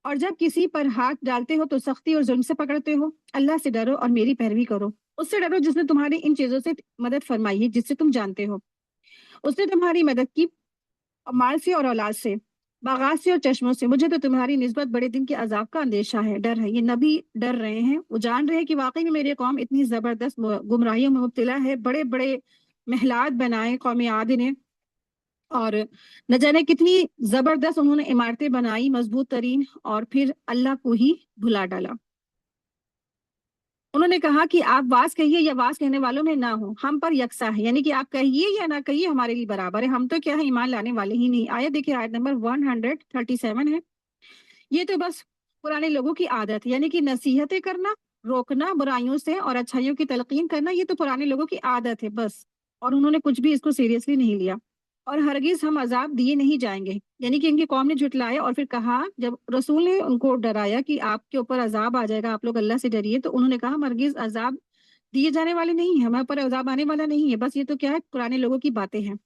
और जब किसी पर हाथ डालते हो तो सख्ती और जुल्म से पकड़ते हो। अल्लाह से डरो और मेरी पैरवी करो, उससे डरो जिसने तुम्हारी इन चीजों से मदद फरमाई है जिससे तुम जानते हो। उसने तुम्हारी मदद की माल से और औलाद से, बागात से और चश्मों से। मुझे तो तुम्हारी निस्बत बड़े दिन के अजाब का अंदेशा है, डर है। ये नबी डर रहे हैं, वो जान रहे हैं कि वाकई में मेरी कौम इतनी जबरदस्त गुमराहियों में मुब्तला है। बड़े बड़े महलात बनाए कौम आद ने, और न जाने कितनी जबरदस्त उन्होंने इमारतें बनाई मजबूत तरीन, और फिर अल्लाह को ही भुला डाला। उन्होंने कहा कि आप वाज कहिए या वाज कहने वालों में ना हो, हम पर यकसा है, यानी कि आप कहिए या ना कहिए हमारे लिए बराबर है, हम तो क्या है, ईमान लाने वाले ही नहीं। आयत देखिए, आयत नंबर 137 है। ये तो बस पुराने लोगों की आदत है, यानी कि नसीहतें करना, रोकना बुराइयों से और अच्छाइयों की तलकीन करना, ये तो पुराने लोगों की आदत है बस। और उन्होंने कुछ भी इसको सीरियसली नहीं लिया। और हरगिज हम अजाब दिए नहीं जाएंगे, यानी कि इनकी कौम ने झुटलाया और फिर कहा, जब रसूल ने उनको डराया कि आपके ऊपर अजाब आ जाएगा, आप लोग अल्लाह से डरिए, तो उन्होंने कहा, हम हरगिज अजाब दिए जाने वाले नहीं है, हमारे ऊपर अजाब आने वाला नहीं है, बस ये तो क्या है, पुराने लोगों की बातें हैं।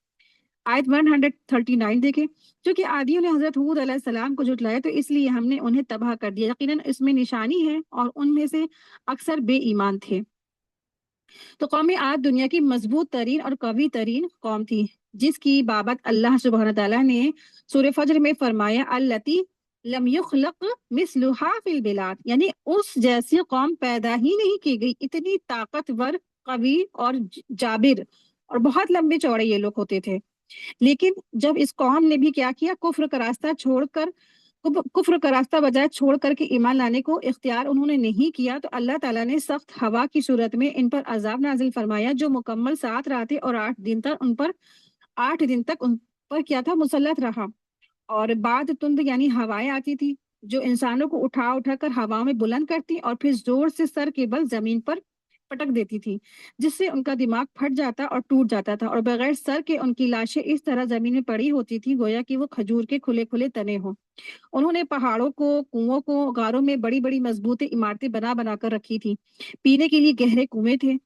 आयत 139 देखें। क्योंकि आदियों ने हजरत हूद अलैहिस्सलाम को झुटलाया तो इसलिए हमने उन्हें तबाह कर दिया, यकीनन इसमें निशानी है और उनमें से अक्सर बेईमान थे। तो कौम आद दुनिया की मजबूत तरीन और कवी तरीन कौम थी, जिसकी बाबत अल्लाह सुब्हान तआला ने सूरह फज्र में फरमाया, अल्लती लम युखलक मिस्लुहा फिल बिलाद, यानी उस जैसी कौम पैदा ही नहीं की गई। इतनी ताकतवर, कवी और जाबिर और बहुत लंबे चौड़े ये लोग होते थे। लेकिन जब इस कौम ने भी क्या किया, कुफ्र का रास्ता बजाय छोड़ करके ईमान लाने को इख्तियार उन्होंने नहीं किया, तो अल्लाह ताला ने सख्त हवा की सूरत में इन पर अजाब नाजिल फरमाया, जो मुकम्मल 7 रातें और 8 दिन तक उन पर क्या था, मुसल्लत रहा। और बाद तुंद यानी हवाएं आती थी जो इंसानों को उठा उठा कर हवा में बुलंद करती और फिर जोर से सर के बल जमीन पर पटक देती थी, जिससे उनका दिमाग फट जाता और टूट जाता था, और बगैर सर के उनकी लाशें इस तरह जमीन में पड़ी होती थी गोया कि वो खजूर के खुले खुले तने हों। उन्होंने पहाड़ों को, कुओं को, गारों में बड़ी बड़ी मजबूत इमारतें बना बना कर रखी थी। पीने के लिए गहरे कुएं थे,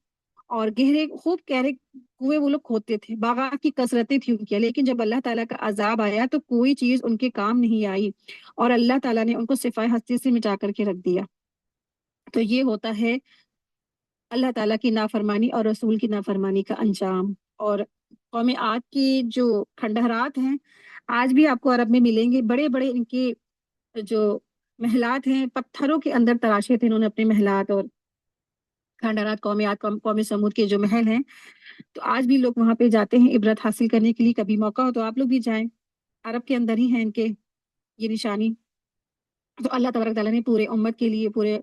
और खूब गहरे कुएं वो लोग खोदते थे। बागात की कसरतें थी उनकी, लेकिन जब अल्लाह ताला का अजाब आया तो कोई चीज उनके काम नहीं आई, और अल्लाह ताला ने उनको सिफाए हस्ती से मिटा करके रख दिया। तो ये होता है अल्लाह ताला की नाफरमानी और रसूल की नाफरमानी का अंजाम। और कौम आद की जो खंडहरात हैं आज भी आपको अरब में मिलेंगे। बड़े बड़े इनके जो महलात हैं, पत्थरों के अंदर तराशे थे इन्होंने अपने महलात और खंडहरात। कौम आद, कौम समूद के जो महल हैं, तो आज भी लोग वहां पे जाते हैं इबरत हासिल करने के लिए। कभी मौका हो तो आप लोग भी जाएं, अरब के अंदर ही है इनके ये निशानी। तो अल्लाह तबारक ताला ने पूरे उम्मत के लिए, पूरे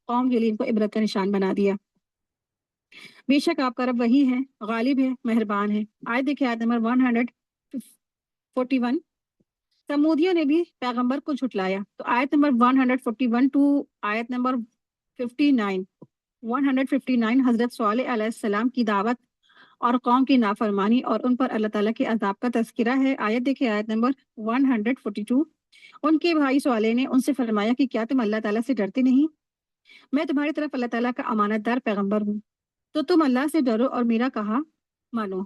कौम के लिए इनको इबरत का निशान बना दिया। बेशक आपका रब वही है, गालिब है, मेहरबान है। आयत देखिए, आयत नंबर 141। समूदियों ने भी पैगंबर को झुटलाया। तो आयत नंबर 141 टू आयत नंबर 59। 159 हजरत सालेह अलैहिस्सलाम की दावत और कौम की नाफरमानी और उन पर अल्लाह ताला के अजाब का तज़किरा है। आयत देखिए, आयत नंबर 142। उनके भाई सालेह ने उनसे फरमाया कि क्या तुम अल्लाह ताला से डरते नहीं? मैं तुम्हारी तरफ अल्लाह ताला का अमानतदार पैगंबर हूँ, तो तुम अल्लाह से डरो और मेरा कहा मानो।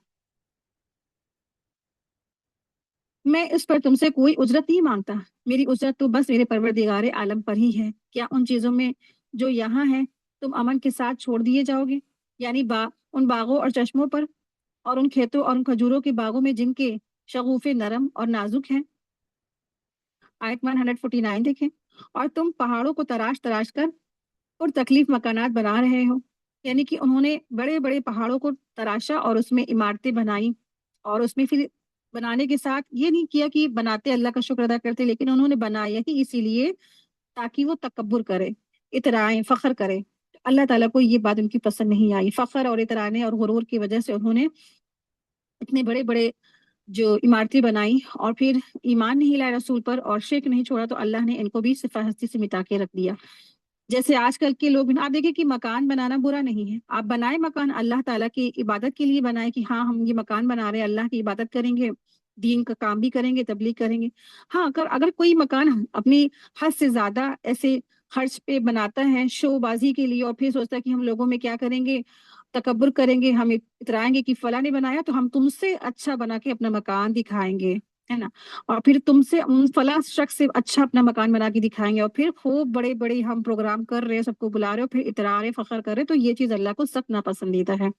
मैं इस पर तुमसे कोई उजरत नहीं मांगता, मेरी उजरत तो बस मेरे परवरदिगार आलम पर ही है। क्या उन चीजों में जो यहाँ है तुम अमन के साथ छोड़ दिए जाओगे, यानी उन बागों और चश्मों पर और उन खेतों और उन खजूरों के बागों में जिनके शगुफे नरम और नाजुक हैं। आयत 149 देखें। और तुम पहाड़ों को तराश तराश कर और तकलीफ मकानात बना रहे हो, यानी कि उन्होंने बड़े बड़े पहाड़ों को तराशा और उसमें इमारतें बनाई, और उसमें फिर बनाने के साथ ये नहीं किया कि बनाते अल्लाह का शुक्र अदा करते, लेकिन उन्होंने बनाया ही इसीलिए ताकि वो तकब्बुर करे, इतराएं, फख्र करे। अल्लाह ताला को ये बात उनकी पसंद नहीं आई। फख्र और इतराने और गुरूर की वजह से उन्होंने इतने बड़े बड़े जो इमारतें बनाई और फिर ईमान नहीं लाया रसूल पर और शिर्क नहीं छोड़ा, तो अल्लाह ने इनको भी सिफा हस्ती से मिटा के रख दिया। जैसे आजकल के लोग आप देखें कि मकान बनाना बुरा नहीं है, आप बनाए मकान अल्लाह ताला की इबादत के लिए बनाए कि हाँ हम ये मकान बना रहे हैं, अल्लाह की इबादत करेंगे, दीन का काम भी करेंगे, तबलीग करेंगे। हाँ, अगर अगर कोई मकान अपनी हद से ज्यादा ऐसे खर्च पे बनाता है शोबाजी के लिए और फिर सोचता है कि हम लोगों में क्या करेंगे, तकब्बुर करेंगे, हम इतराएंगे कि फला ने बनाया तो हम तुमसे अच्छा बना के अपना मकान दिखाएंगे, है ना, और फिर तुमसे उन फला शख्स से अच्छा अपना मकान बना के दिखाएंगे, और फिर खूब बड़े बड़े हम प्रोग्राम कर रहे हैं, सबको बुला रहे हो, फिर इतरा रहे, फख्र कर रहे, तो ये चीज अल्लाह को सख्त नापसंदीदा है।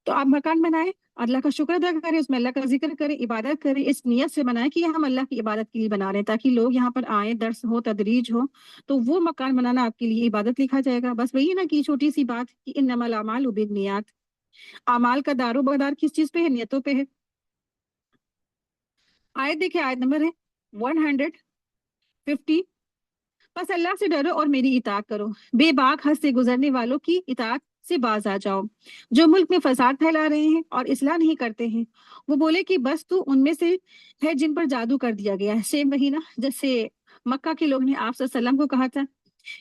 तो आप मकान बनाए, अल्लाह का शुक्र अदा करें, उसमें अल्लाह का जिक्र करें, इबादत करें, इस नियत से बनाए कि हम अल्लाह की इबादत के लिए बना रहे हैं, ताकि लोग यहाँ पर आए, दर्स हो, तदरीज हो, तो वो मकान बनाना आपके लिए इबादत लिखा जाएगा। बस वही है ना कि छोटी सी बात कि इन्नमल अमालु बिन्नियात, अमाल का दारोमदार किस चीज पे है? नियतों पे है। आयत देखिए, आयत नंबर है 150। बस अल्लाह से डरो और मेरी इताअत करो, बेबाक हद से गुजरने वालों की इताअत से बाज आ जाओ, जो मुल्क में फसाद फैला रहे हैं और इस्लाह नहीं करते हैं। वो बोले कि बस तू उनमें से है जिन पर जादू कर दिया गया है। सेम वही ना, जैसे मक्का के लोग ने आप सल्लल्लाहु अलैहि वसल्लम को कहा था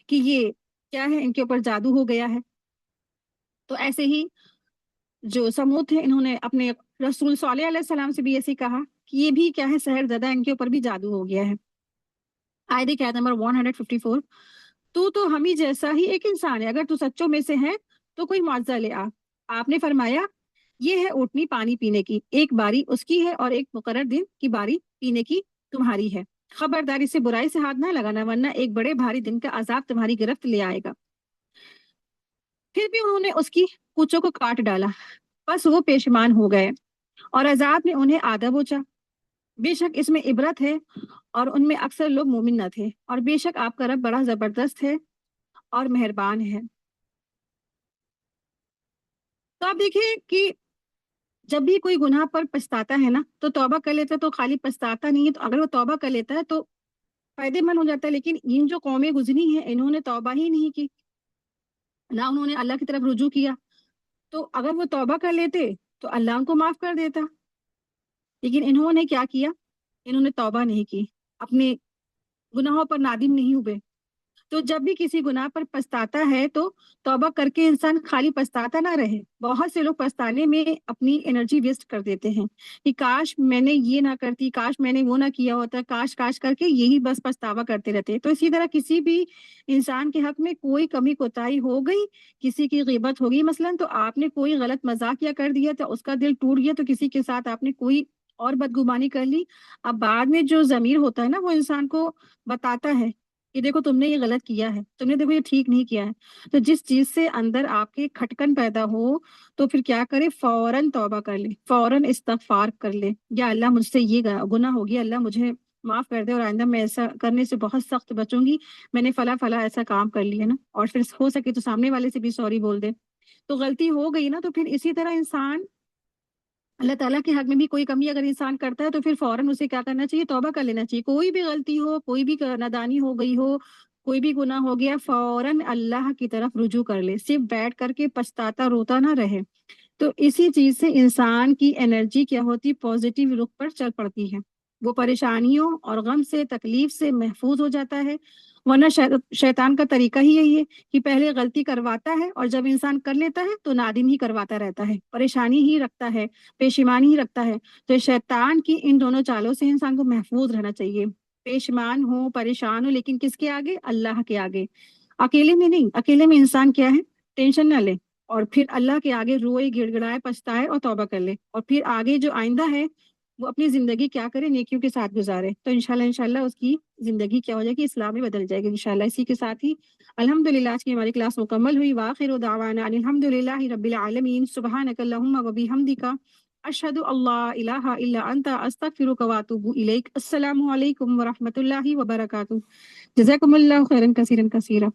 कि ये क्या है, इनके ऊपर जादू हो गया है। तो ऐसे ही जो समूद थे, इन्होंने अपने रसूल सल्लल्लाहु अलैहि वसल्लम से भी ऐसे ही कहा कि ये भी क्या है, सहर ज़दा, इनके ऊपर भी जादू हो गया है। आयत क्या नंबर 154। तू तो हम ही जैसा ही एक इंसान है, अगर तू सच्चों में से है तो कोई मुआवजा ले आ। आपने फरमाया ये है ऊँटनी पानी पीने की, एक बारी उसकी है और एक मुकर्रर दिन की बारी पीने की तुम्हारी है। खबरदारी से बुराई से हाथ ना लगाना, वरना एक बड़े भारी दिन का अजाब तुम्हारी गिरफ्त ले आएगा। फिर भी उन्होंने उसकी पूंछों को काट डाला, बस वो पेशमान हो गए और अजाब ने उन्हें आधा बोचा। बेशक इसमें इबरत है और उनमें अक्सर लोग मोमिन न थे, और बेशक आपका रब बड़ा जबरदस्त है और मेहरबान है। तो आप देखिए कि जब भी कोई गुनाह पर पछताता है ना, तो तौबा कर लेता है, तो खाली पछताता नहीं है, तो अगर वो तौबा कर लेता है तो फायदेमंद हो जाता है। लेकिन इन जो कौमें गुजरी हैं, इन्होंने तौबा ही नहीं की, ना उन्होंने अल्लाह की तरफ रुजू किया। तो अगर वो तौबा कर लेते तो अल्लाह उनको माफ कर देता, लेकिन इन्होंने क्या किया, इन्होंने तौबा नहीं की, अपने गुनाहों पर नादिम नहीं हुए। तो जब भी किसी गुनाह पर पछताता है तो तौबा करके इंसान खाली पछताता ना रहे। बहुत से लोग पछताने में अपनी एनर्जी वेस्ट कर देते हैं कि काश मैंने ये ना करती, काश मैंने वो ना किया होता, काश काश करके यही बस पछतावा करते रहते हैं। तो इसी तरह किसी भी इंसान के हक में कोई कमी कोताही हो गई, किसी की गीबत हो गई मसलन, तो आपने कोई गलत मजाक या कर दिया तो उसका दिल टूट गया, तो किसी के साथ आपने कोई और बदगुमानी कर ली। अब बाद में जो जमीर होता है ना, वो इंसान को बताता है कि देखो तुमने ये गलत किया है, तुमने देखो ये ठीक नहीं किया है। तो जिस चीज से अंदर आपके खटकन पैदा हो, तो फिर क्या करे, फौरन तौबा कर ले, फौरन इस्तगफार कर ले, या अल्लाह मुझसे ये गुनाह हो गया, अल्लाह मुझे माफ कर दे और आइंदा मैं ऐसा करने से बहुत सख्त बचूंगी, मैंने फला फला ऐसा काम कर लिया ना, और फिर हो सके तो सामने वाले से भी सॉरी बोल दे। तो गलती हो गई ना, तो फिर इसी तरह इंसान अल्लाह ताला के हक में भी कोई कमी अगर इंसान करता है तो फिर फौरन उसे क्या करना चाहिए, तौबा कर लेना चाहिए। कोई भी गलती हो, कोई भी नादानी हो गई हो, कोई भी गुनाह हो गया, फौरन अल्लाह की तरफ रुजू कर ले, सिर्फ बैठ करके पछताता रोता ना रहे। तो इसी चीज से इंसान की एनर्जी क्या होती, पॉजिटिव रुख पर चल पड़ती है, वो परेशानियों और गम से, तकलीफ से महफूज हो जाता है, ورنہ شیطان کا طریقہ ہی یہی ہے کہ پہلے غلطی کرواتا ہے اور جب انسان کر لیتا ہے تو نادم ہی کرواتا رہتا ہے، پریشانی ہی رکھتا ہے، پیشیمانی ہی رکھتا ہے۔ تو شیطان کی ان دونوں چالوں سے انسان کو محفوظ رہنا چاہیے، پیشمان ہو پریشان ہو لیکن کس کے آگے؟ اللہ کے آگے، اکیلے میں نہیں۔ اکیلے میں انسان کیا ہے، ٹینشن نہ لے اور پھر اللہ کے آگے روئے گڑ گڑائے پچھتائے اور توبہ کر لے، اور پھر آگے جو آئندہ ہے وہ اپنی زندگی کیا کرے، نیکیوں کے ساتھ گزارے، تو انشاءاللہ اس کی زندگی کیا ہو جائے گی، اسلام میں بدل جائے گی انشاءاللہ۔ اسی کے ساتھ ہی الحمدللہ آج کی ہماری کلاس مکمل ہوئی۔ وآخر دعوانا ان الحمدللہ رب العالمین، سبحانک اللہم و بحمدک، اشہد اللہ الہ الا انت، استغفرک و اتوب الیک۔ السلام علیکم ورحمۃ اللہ وبرکاتہ۔ جزاکم اللہ خیرا کثیرا کثیرا۔